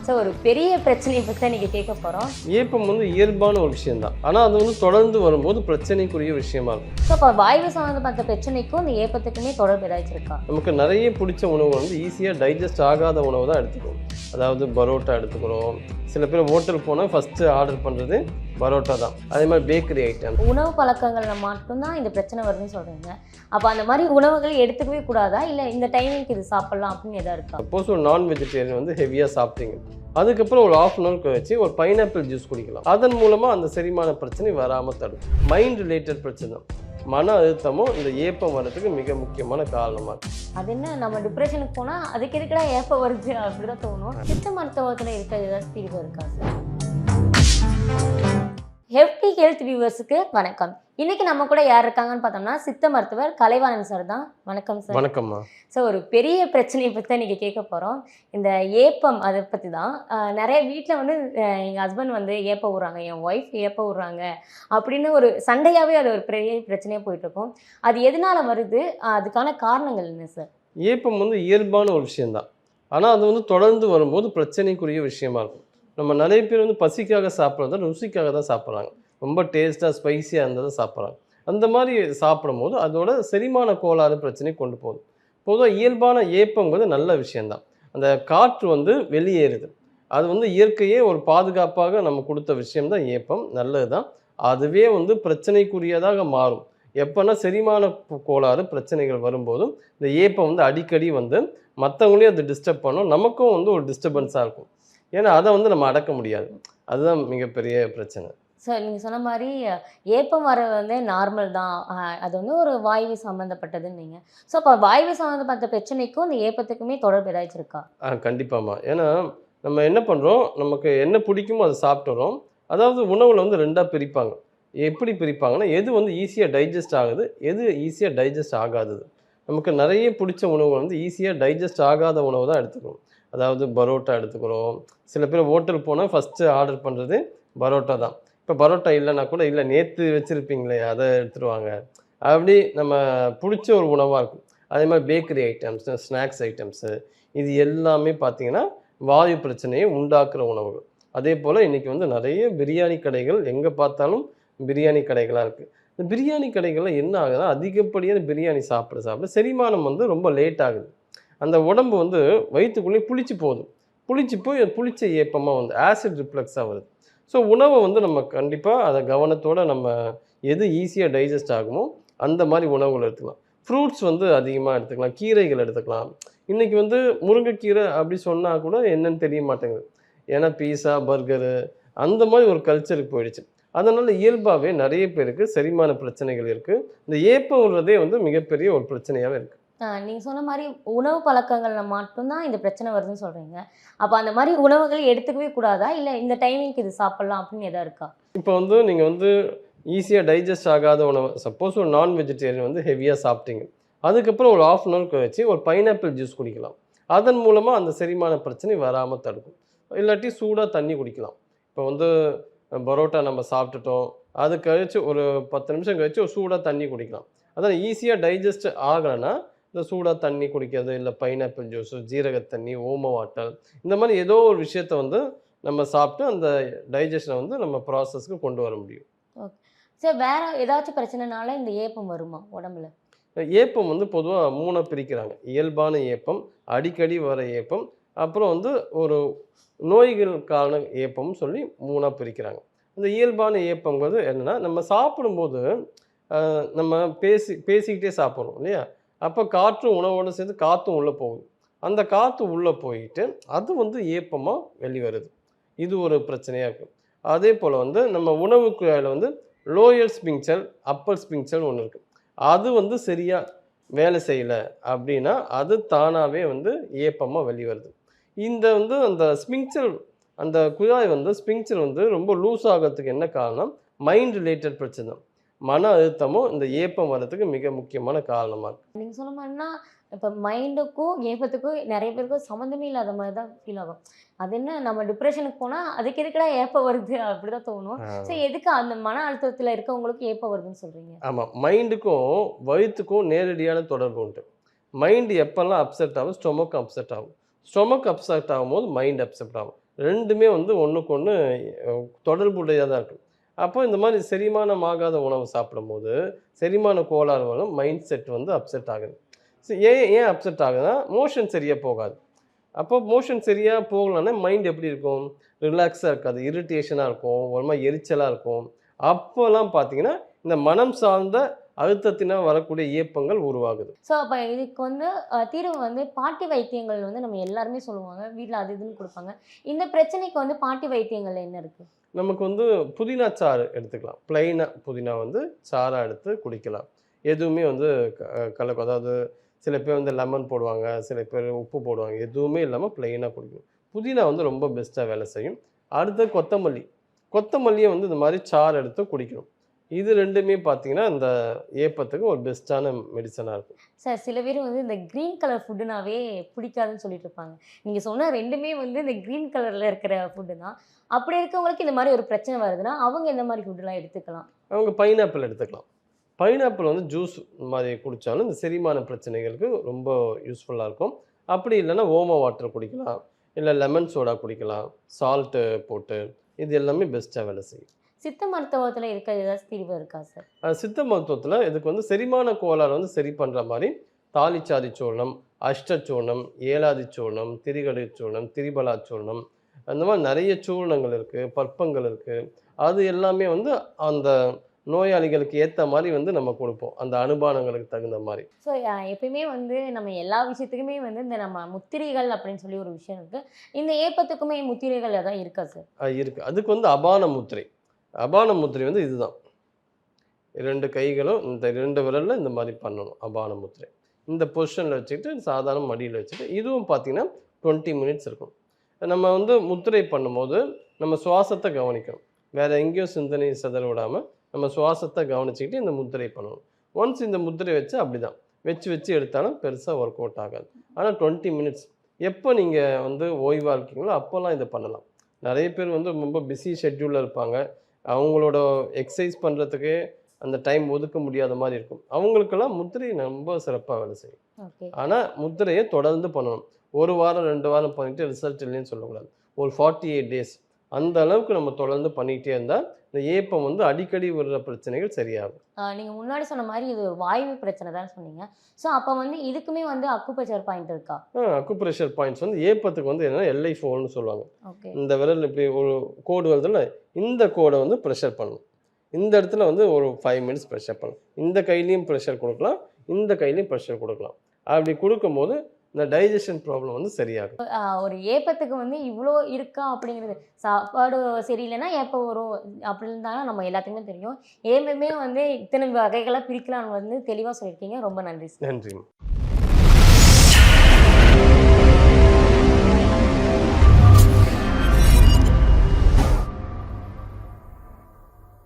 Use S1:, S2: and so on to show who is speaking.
S1: So ஒரு பெரிய பிரச்சனையை பற்றி தான் நீங்கள் கேட்க போகிறோம்.
S2: ஏப்பம் இயல்பான ஒரு விஷயம்தான். ஆனால் அது தொடர்ந்து வரும்போது பிரச்சனைக்குரிய விஷயமா இருக்கும்.
S1: ஸோ இப்போ வாய்வு சம்மந்தப்பட்ட பிரச்சனைக்கும் இந்த ஏப்பத்துக்குமே தொடர்பு ஏதாச்சும் இருக்கா?
S2: நமக்கு நிறைய பிடிச்ச உணவு ஈஸியாக டைஜஸ்ட் ஆகாத உணவு தான் எடுத்துக்கிறோம். அதாவது பரோட்டா எடுத்துக்கிறோம். சில பேர் ஹோட்டல் போனால் ஃபஸ்ட்டு ஆர்டர் பண்ணுறது பரோட்டா தான். அதே மாதிரி பேக்கரி ஐட்டம்,
S1: உணவு பழக்கங்களில் மட்டும்தான் இந்த பிரச்சனை வருதுன்னு சொல்கிறீங்க. அப்போ அந்த மாதிரி உணவுகள் எடுத்துக்கவே கூடாதா, இல்லை இந்த டைமிங்க்கு இது சாப்பிட்லாம் அப்படின்னு எதாவது இருக்கா?
S2: சப்போஸ் ஒரு நான் வெஜிடேரியன் ஹெவியாக சாப்பிட்டீங்க, அதுக்கப்புறம் ஒரு ½ அன் ஹவர் வச்சு ஒரு பைனாப்பிள் ஜூஸ் குடிக்கலாம். அதன் மூலமாக அந்த செரிமான பிரச்சனை வராமல் தடுக்கும். மைண்ட் ரிலேட்டட் பிரச்சனை, மன அழுத்தமும் இந்த ஏப்பம் வர்றதுக்கு மிக முக்கியமான காரணமாக இருக்கும்.
S1: அது என்ன, நம்ம டிப்ரெஷனுக்கு போனால் அதுக்கு எதுக்கடா ஏப்பம் வருது அப்படிதான் தோணும். சித்த மருத்துவத்தில் இருக்க ஏதாவது தீர்வு இருக்கா சார்? ஹெல்த்தி ஹெல்த் வியூவர்ஸுக்கு வணக்கம். இன்னைக்கு நம்ம கூட யார் இருக்காங்கன்னு பார்த்தோம்னா சித்த மருத்துவர் கலைவாணன் சார் தான். வணக்கம் சார்.
S2: வணக்கம்மா.
S1: ஸோ ஒரு பெரிய பிரச்சனையை பற்றி தான் நீங்கள் கேட்க போகிறோம். இந்த ஏப்பம் அதை பற்றி தான். நிறைய வீட்டில் எங்கள் ஹஸ்பண்ட் ஏப்ப விட்றாங்க, என் ஒய்ஃப் ஏப்ப விட்றாங்க அப்படின்னு ஒரு சண்டையாகவே அது ஒரு பெரிய பிரச்சனையாக போயிட்டுருக்கும். அது எதனால் வருது, அதுக்கான காரணங்கள் என்ன சார்?
S2: ஏப்பம் இயல்பான ஒரு விஷயந்தான். ஆனால் அது தொடர்ந்து வரும்போது பிரச்சனைக்குரிய விஷயமா இருக்கும். நம்ம நிறைய பேர் பசிக்காக சாப்பிட்றத ருசிக்காக தான் சாப்பிட்றாங்க. ரொம்ப டேஸ்ட்டாக ஸ்பைஸியாக இருந்தால் தான் சாப்பிட்றாங்க. அந்த மாதிரி சாப்பிடும் போது அதோட செரிமான கோளாறு பிரச்சனை கொண்டு போகுது. பொதுவாக இயல்பான ஏப்பங்கிறது நல்ல விஷயந்தான். அந்த காற்று வெளியேறுது. அது இயற்கையே ஒரு பாதுகாப்பாக நம்ம கொடுத்த விஷயம்தான் ஏப்பம். நல்லது தான். அதுவே பிரச்சனைக்குரியதாக மாறும் எப்போனா செரிமான கோளாறு பிரச்சனைகள் வரும்போதும் இந்த ஏப்பம் அடிக்கடி மற்றவங்களையும் அது டிஸ்டர்ப் பண்ணும். நமக்கும் ஒரு டிஸ்டர்பன்ஸாக இருக்கும். ஏன்னா அதை நம்ம அடக்க முடியாது. அதுதான் மிகப்பெரிய பிரச்சனை.
S1: சார் நீங்கள் சொன்ன மாதிரி ஏப்பம் வர நார்மல் தான். அது ஒரு வாய்வு சம்மந்தப்பட்டதுன்னு நீங்கள். ஸோ அப்போ வாய்வு சம்மந்தப்பட்ட பிரச்சனைக்கும் இந்த ஏப்பத்துக்குமே தொடர்பு ஏதாச்சும் இருக்கா?
S2: கண்டிப்பாம்மா. ஏன்னா நம்ம என்ன பண்ணுறோம், நமக்கு என்ன பிடிக்குமோ அதை சாப்பிட்டுறோம். அதாவது உணவில் ரெண்டாக பிரிப்பாங்க. எப்படி பிரிப்பாங்கன்னா, எது ஈஸியாக டைஜஸ்ட் ஆகுது, எது ஈஸியாக டைஜஸ்ட் ஆகாதது. நமக்கு நிறைய பிடிச்ச உணவு ஈஸியாக டைஜஸ்ட் ஆகாத உணவு தான் எடுத்துக்கிறோம். அதாவது பரோட்டா எடுத்துக்கிறோம். சில பேர் ஹோட்டல் போனால் ஃபஸ்ட்டு ஆர்டர் பண்ணுறது பரோட்டா தான். இப்போ பரோட்டா இல்லைன்னா கூட, இல்லை நேற்று வச்சுருப்பீங்களே அதை எடுத்துகிட்டு வாங்க, அப்படி நம்ம பிடிச்ச ஒரு உணவாக இருக்கும். அதே மாதிரி பேக்கரி ஐட்டம்ஸு, ஸ்நாக்ஸ் ஐட்டம்ஸு, இது எல்லாமே பார்த்திங்கன்னா வாயு பிரச்சனையை உண்டாக்குற உணவுகள். அதே போல் இன்றைக்கி நிறைய பிரியாணி கடைகள், எங்கே பார்த்தாலும் பிரியாணி கடைகளாக இருக்குது. இந்த பிரியாணி கடைகளில் என்ன ஆகுதுன்னா, அதிகப்படியான பிரியாணி சாப்பிட செரிமானம் ரொம்ப லேட் ஆகுது. அந்த உடம்பு வயிற்றுக்குள்ளேயே புளிச்சு போகுது. புளிச்சு போய் புளிச்ச ஏப்பமாக ஆசிட் ரிஃப்ளக்ஸாக வருது. ஸோ உணவை நம்ம கண்டிப்பாக அதை கவனத்தோடு நம்ம எது ஈஸியாக டைஜஸ்ட் ஆகுமோ அந்த மாதிரி உணவுகள் எடுத்துக்கலாம். ஃப்ரூட்ஸ் அதிகமாக எடுத்துக்கலாம். கீரைகள் எடுத்துக்கலாம். இன்றைக்கி முருங்கைக்கீரை அப்படி சொன்னால் கூட என்னன்னு தெரிய மாட்டேங்குது. ஏன்னா பீஸா, பர்கரு அந்த மாதிரி ஒரு கல்ச்சருக்கு போயிடுச்சு. அதனால் இயல்பாகவே நிறைய பேருக்கு செரிமான பிரச்சனைகள் இருக்குது. இந்த ஏப்பம் விடுறதே மிகப்பெரிய ஒரு பிரச்சனையாகவே இருக்குது.
S1: நீங்கள் சொன்ன மாதிரி உணவு பழக்கங்களில் மட்டும்தான் இந்த பிரச்சனை வருதுன்னு சொல்கிறீங்க. அப்போ அந்த மாதிரி உணவுகள் எடுத்துக்கவே கூடாதா, இல்லை இந்த டைமிங்க்கு இது சாப்பிட்லாம் அப்படின்னு எதாவது இருக்கா?
S2: இப்போ நீங்கள் ஈஸியாக டைஜஸ்ட் ஆகாத உணவு, சப்போஸ் ஒரு நான் வெஜிடேரியன் ஹெவியாக சாப்பிட்டீங்க, அதுக்கப்புறம் ஒரு ½ அன் ஹவர் வச்சு ஒரு பைனாப்பிள் ஜூஸ் குடிக்கலாம். அதன் மூலமாக அந்த செரிமான பிரச்சனை வராமல் தடுக்கும். இல்லாட்டி சூடாக தண்ணி குடிக்கலாம். இப்போ பரோட்டா நம்ம சாப்பிட்டுட்டோம், அது கழித்து ஒரு 10 நிமிஷம் கழித்து ஒரு சூடாக தண்ணி குடிக்கலாம். அதான் ஈஸியாக டைஜஸ்ட் ஆகலைன்னா இந்த சூடாக தண்ணி குடிக்கிறது, இல்லை பைனாப்பிள் ஜூஸு, ஜீரக தண்ணி, ஓம வாட்டர், இந்த மாதிரி ஏதோ ஒரு விஷயத்தை நம்ம சாப்பிட்டு அந்த டைஜஷனை நம்ம ப்ராசஸ்க்கு கொண்டு வர முடியும்.
S1: Okay sir. வேறு ஏதாச்சும் பிரச்சனைனால இந்த ஏப்பம் வருமா உடம்புல?
S2: ஏப்பம் பொதுவாக 3 பிரிக்கிறாங்க. இயல்பான ஏப்பம், அடிக்கடி வர ஏப்பம், அப்புறம் ஒரு நோய்களுக்கான ஏப்பம்னு சொல்லி 3 பிரிக்கிறாங்க. இந்த இயல்பான ஏப்பங்கிறது என்னென்னா, நம்ம சாப்பிடும்போது நம்ம பேசிக்கிட்டே சாப்பிட்றோம் இல்லையா? அப்போ காற்றும் உணவோடு சேர்ந்து காற்றும் உள்ளே போகுது. அந்த காற்று உள்ளே போயிட்டு அது ஏப்பமாக வெளிவருது. இது ஒரு பிரச்சனையாக இருக்குது. அதே போல் நம்ம உணவு குழாயில் லோயர் ஸ்பிங்க்சர், அப்பர் ஸ்பிங்க்சர் ஒன்று இருக்குது. அது சரியாக வேலை செய்யலை அப்படின்னா அது தானாகவே ஏப்பமாக வெளிவருது. இந்த அந்த ஸ்பிங்க்சர், அந்த குழாய் ஸ்பிங்க்சர் ரொம்ப லூஸ் ஆகிறதுக்கு என்ன காரணம்? மைண்ட் ரிலேட்டட் பிரச்சனை, மன அழுத்தமும் இந்த ஏப்பம் வர்றதுக்கு மிக முக்கியமான காரணமாக இருக்குது.
S1: நீங்கள் சொன்ன மாதிரினா இப்போ மைண்டுக்கும் ஏப்பத்துக்கும் நிறைய பேருக்கும் சம்மந்தமே இல்லாத மாதிரி தான் ஃபீல் ஆகும். அது என்ன, நம்ம டிப்ரெஷனுக்கு போனால் அதுக்கு எதுக்கடா ஏப்பம் வருது அப்படி தான் தோணும். ஸோ எதுக்கு அந்த மன அழுத்தத்தில் இருக்கவங்களுக்கு ஏப்பம் வருதுன்னு சொல்கிறீங்க?
S2: ஆமாம், மைண்டுக்கும் வயிற்றுக்கும் நேரடியான தொடர்பு உண்டு. மைண்டு எப்போல்லாம் அப்செட் ஆகும், ஸ்டொமக் அப்செட் ஆகும். ஸ்டொமக் அப்செட் ஆகும்போது மைண்ட் அப்செட் ஆகும். ரெண்டுமே வந்து ஒன்றுக்கு ஒன்று தொடர்புடையதாக தான் இருக்குது. அப்போ இந்த மாதிரி செரிமானம் ஆகாத உணவு சாப்பிடும்போது செரிமான கோளாறு வரும், மைண்ட் செட் வந்து அப்செட் ஆகுது. ஸோ ஏன் ஏன் அப்செட் ஆகுதுன்னா மோஷன் சரியாக போகாது. அப்போ மோஷன் சரியாக போகலன்னா மைண்ட் எப்படி இருக்கும்? ரிலாக்ஸாக இருக்காது, இரிட்டேஷனாக இருக்கும், ஒரு மாதிரி எரிச்சலாக இருக்கும். அப்போல்லாம் பார்த்தீங்கன்னா இந்த மனம் சார்ந்த அழுத்தத்தினால் வரக்கூடிய ஏப்பங்கள் உருவாகுது.
S1: ஸோ அப்போ இதுக்கு வந்து தீர்வு வந்து பாட்டி வைத்தியங்கள் வந்து நம்ம எல்லாருமே சொல்லுவாங்க, வீட்டில் அது இதுன்னு கொடுப்பாங்க. இந்த பிரச்சனைக்கு வந்து பாட்டி வைத்தியங்கள் என்ன இருக்குது?
S2: நமக்கு வந்து புதினா சாறு எடுத்துக்கலாம். ப்ளைனாக புதினா வந்து சாறாக எடுத்து குடிக்கலாம். எதுவுமே வந்து கலக்கும். அதாவது சில பேர் வந்து லெமன் போடுவாங்க, சில பேர் உப்பு போடுவாங்க. எதுவுமே இல்லாமல் ப்ளைனாக குடிக்கணும். புதினா வந்து ரொம்ப பெஸ்ட்டாக வேலை செய்யும். அடுத்து கொத்தமல்லி. கொத்தமல்லியை வந்து இந்த மாதிரி சாறு எடுத்து குடிக்கணும். இது ரெண்டுமே பார்த்தீங்கன்னா இந்த ஏப்பத்துக்கு ஒரு பெஸ்ட்டான மெடிசனாக இருக்கும்.
S1: சார் சில பேர் வந்து இந்த க்ரீன் கலர் ஃபுட்டுனாவே பிடிக்காதுன்னு சொல்லிட்டு இருப்பாங்க. நீங்கள் சொன்ன ரெண்டுமே வந்து இந்த க்ரீன் கலரில் இருக்கிற ஃபுட்டு தான். அப்படி இருக்கவங்களுக்கு இந்த மாதிரி ஒரு பிரச்சனை வருதுன்னா அவங்க எந்த மாதிரி ஃபுட்டுலாம் எடுத்துக்கலாம்?
S2: அவங்க பைனாப்பிள் எடுத்துக்கலாம். பைனாப்பிள் வந்து ஜூஸ் இந்த மாதிரி குடித்தாலும் இந்த செரிமான பிரச்சனைகளுக்கு ரொம்ப யூஸ்ஃபுல்லாக இருக்கும். அப்படி இல்லைன்னா ஓம வாட்டர் குடிக்கலாம், இல்லை லெமன் சோடா குடிக்கலாம், சால்ட்டு போட்டு. இது எல்லாமே பெஸ்ட்டாக வேலை செய்யும்.
S1: சித்த மருத்துவத்தில் இருக்க ஏதாச்சும் தீர்வு இருக்கா சார்?
S2: சித்த மருத்துவத்தில் இதுக்கு வந்து செரிமான கோளாறு வந்து சரி பண்ணுற மாதிரி தாலிச்சாதி சூர்ணம், அஷ்டச்சூர்ணம், ஏலாதி சூர்ணம், திரிகடை சூர்ணம், திரிபலா சூர்ணம், அந்த மாதிரி நிறைய சூர்ணங்கள் இருக்குது, பற்பங்கள் இருக்குது. அது எல்லாமே வந்து அந்த நோயாளிகளுக்கு ஏற்ற மாதிரி வந்து நம்ம கொடுப்போம், அந்த அனுபானங்களுக்கு தகுந்த மாதிரி.
S1: ஸோ எப்பயுமே வந்து நம்ம எல்லா விஷயத்துக்குமே வந்து இந்த நம்ம முத்திரைகள் அப்படின்னு சொல்லி ஒரு விஷயம் இருக்குது. இந்த ஏப்பத்துக்குமே முத்திரைகள் எதாவது இருக்கா சார்?
S2: இருக்குது. அதுக்கு வந்து அபான முத்திரை. அபான முத்திரை வந்து இதுதான். 2 கைகளும் இந்த 2 விரலில் இந்த மாதிரி பண்ணணும் அபான முத்திரை. இந்த பொசிஷனில் வச்சுக்கிட்டு சாதாரண மடியில் வச்சுட்டு இதுவும் பார்த்தீங்கன்னா 20 மினிட்ஸ் இருக்கும். நம்ம வந்து முத்திரை பண்ணும்போது நம்ம சுவாசத்தை கவனிக்கணும். வேறு எங்கேயும் சிந்தனை சிதற விடாமல் நம்ம சுவாசத்தை கவனிச்சுக்கிட்டு இந்த முத்திரை பண்ணணும். ஒன்ஸ் இந்த முத்திரை வச்சு அப்படி தான் வச்சு எடுத்தாலும் பெருசாக ஒர்க் அவுட் ஆகாது. ஆனால் 20 மினிட்ஸ் எப்போ நீங்கள் வந்து ஓய்வாக இருக்கீங்களோ அப்போல்லாம் இதை பண்ணலாம். நிறைய பேர் வந்து ரொம்ப பிஸி ஷெட்யூலில் இருப்பாங்க. அவங்களோட எக்ஸசைஸ் பண்ணுறதுக்கு அந்த டைம் ஒதுக்க முடியாத மாதிரி இருக்கும். அவங்களுக்கெல்லாம் முத்திரை ரொம்ப சிறப்பாக வேலை செய்யும்.
S1: ஓகே.
S2: ஆனால் முத்திரையை தொடர்ந்து பண்ணணும். 1 வாரம் 2 வாரம் பண்ணிட்டு ரிசல்ட் இல்லைன்னு சொல்லக்கூடாது. ஒரு 48 டேஸ் அந்த அளவுக்கு நம்ம தொடர்ந்து பண்ணிக்கிட்டே இருந்தால் இந்த ஏப்பம் வந்து அடிக்கடி வர்ற பிரச்சனைகள் சரியாகும்.
S1: நீங்கள் முன்னாடி சொன்ன மாதிரி இது ஒரு வாய்வு பிரச்சனை தான் சொன்னீங்க. ஸோ அப்போ வந்து இதுக்குமே வந்து அக்குபஞ்சர் பாயிண்ட் இருக்கா?
S2: அக்குப்ரெஷர் பாயிண்ட்ஸ் வந்து ஏப்பத்துக்கு வந்து என்னன்னா LI4ன்னு சொல்லுவாங்க.
S1: ஓகே.
S2: இந்த விரல் இப்படி ஒரு கோடு வருதுல்ல, இந்த கோடை வந்து ப்ரெஷர் பண்ணணும். இந்த இடத்துல வந்து ஒரு 5 மினிட்ஸ் ப்ரெஷர் பண்ணணும். இந்த கையிலையும் ப்ரெஷர் கொடுக்கலாம், இந்த கையிலையும் ப்ரெஷர் கொடுக்கலாம். அப்படி கொடுக்கும்போது இந்த டைஜஷன் ப்ராப்ளம் வந்து சரியாகும்.
S1: ஒரு ஏப்பத்துக்கு வந்து இவ்வளோ இருக்கா அப்படிங்கிறது, சாப்பாடு சரியில்லைன்னா ஏப்பம் வரும் அப்படின்னு தான் நம்ம எல்லாத்துக்குமே தெரியும். ஏப்பமே வந்து இத்தனை வகைகளாக பிரிக்கலாம்னு வந்து தெளிவாக சொல்லியிருக்கீங்க. ரொம்ப நன்றி சார்.
S2: நன்றி.